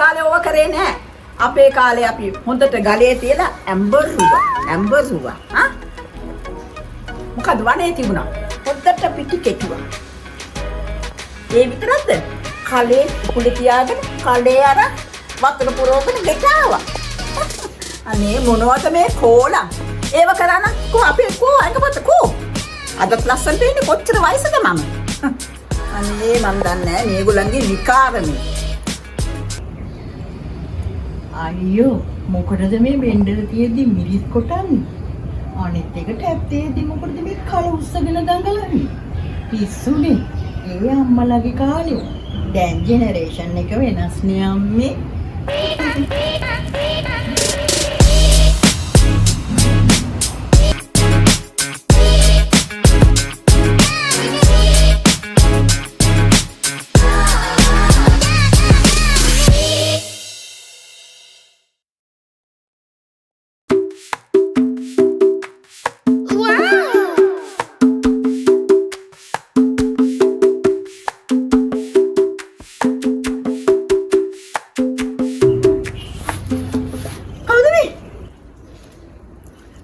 කාලේ ඕව කරේ නෑ. අපේ කාලේ අපි හොඳට ගලේ තියලා ඇම්බර් රුවා. හා? මොකද වනේ තිබුණා. හොඳට පිටි කෙටුවා. ඒ විතරක්ද? කලේ කුලේ තියාගෙන කලේ අර වතුර පුරවගෙන ගෙටාවා. අනේ මොනවද මේ කෝලම්? ඒව කරා නම් අපේ එකපත අදත් ලස්සනට ඉන්නේ කොච්චර වයසද මම? අනේ මන් දන්නේ නැහැ මේගොල්ලන්ගේ විකාරනේ. අයියෝ මොකටද මේ බෙන්ඩර තියෙද්දි මිරිස් කොටන්නේ? අනිත් එක ටැප් තියෙද්දි මොකටද මේ කල උස්සගෙන දඟලන්නේ? පිස්සුනේ. ඒ අම්මලාගේ කාලේ. දැන් ජෙනරේෂන් එක වෙනස් නේ අම්මේ.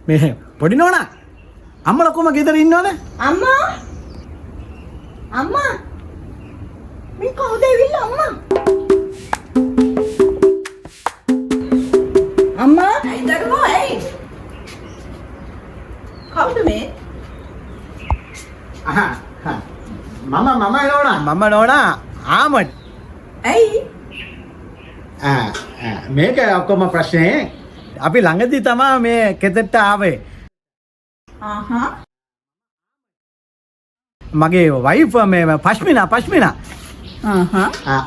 මේ පොඩි නෝනා අම්මලා කොහම ගෙදර ඉන්නවද? අම්මා මේ කවුද ඇවිල්ලා අම්මා ඇයි දරුවෝ ඇයි? කවුද මේ? මම නෝනා ආමඩ්. ඇයි? මේක ඔක්කොම ප්‍රශ්නේ අපි ළඟදී තමයි මේ කෙතෙට්ට ආවේ. මගේ වයිෆ් මේ පශ්මිනා.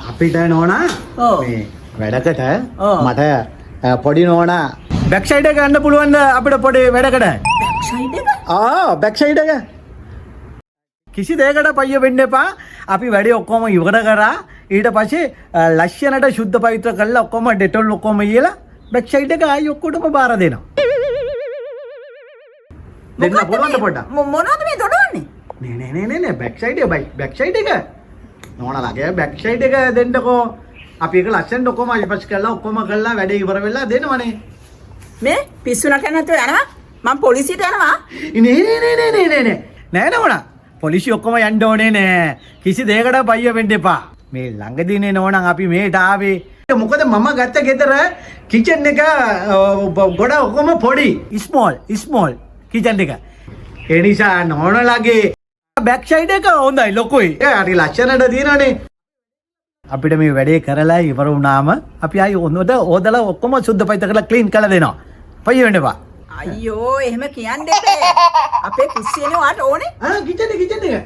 අපිට නෝනා මේ වැඩකට මට පොඩි නෝනා බැක් සයිඩ් එක ගන්න පුළුවන්ද අපිට පොඩි වැඩකට? බැක් සයිඩ් එක. කිසි දෙයකට පයිය වෙන්න එපා. අපි වැඩේ ඔක්කොම ඉවර කරා. ඊට පස්සේ ලස්සනට සුද්ධ පවිත්‍ර කරලා ඔක්කොම ඩෙටෝල් ඔක්කොම ඉයලා බැක් සයිඩ් එක ආයි ඔක්කොටම බාර දෙනවා. දෙන්න පුළුවන්ද පොඩ්ඩක්? මොනවද මේ දොඩවන්නේ? නෑ බැක් සයිඩ් එක. නෝනාලගේ බැක් සයිඩ් එක දෙන්නකෝ. අපි ඒක ලස්සනට ඔක්කොම අයිපස් කරලා ඔක්කොම කරලා වැඩේ ඉවර වෙලා දෙනවනේ. මේ පිස්සු නැකන නැතුව යනවා. මම පොලිසියට යනවා. නෑ නෝනා. පොලිසිය ඔක්කොම යන්න ඕනේ නෑ. කිසි දෙයකට බයිය වෙන්න එපා. මේ ළඟදීනේ නෝනා අපි මේට ආවේ. මොකද මම ගත්ත ගෙදර කිචන් එක ගොඩ ඔක්කොම පොඩි ස්මෝල් කිචන් එක. ඒ නිසා නෝනලාගේ බැක් සයිඩ් එක හොඳයි ලොකුයි. හරි ලස්සනට තියෙනනේ. අපිට මේ වැඩේ කරලා ඉවර වුණාම අපි ආයි හොඳට ඕදලා ඔක්කොම සුද්ධ පවිත්‍ර කරලා ක්ලීන් කරලා දෙනවා. පයිය වෙන්න එපා. අයියෝ එහෙම කියන්න එපා. අපේ කුස්සියනේ වාට ඕනේ. කිචන් එක.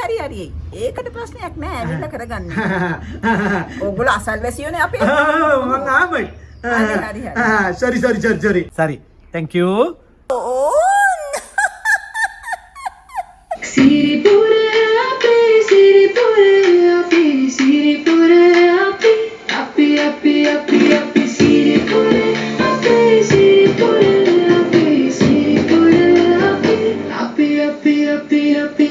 හරි. ඒකට ප්‍රශ්නයක් නෑ. ඇවිල්ලා කරගන්න. ඕගොල්ලෝ අසල්වැසියෝනේ අපේ. මං ආමයි. sorry. Thank you. Siripura api, siripura api, siripura api, api, siripura api, siripura api, siripura api, api.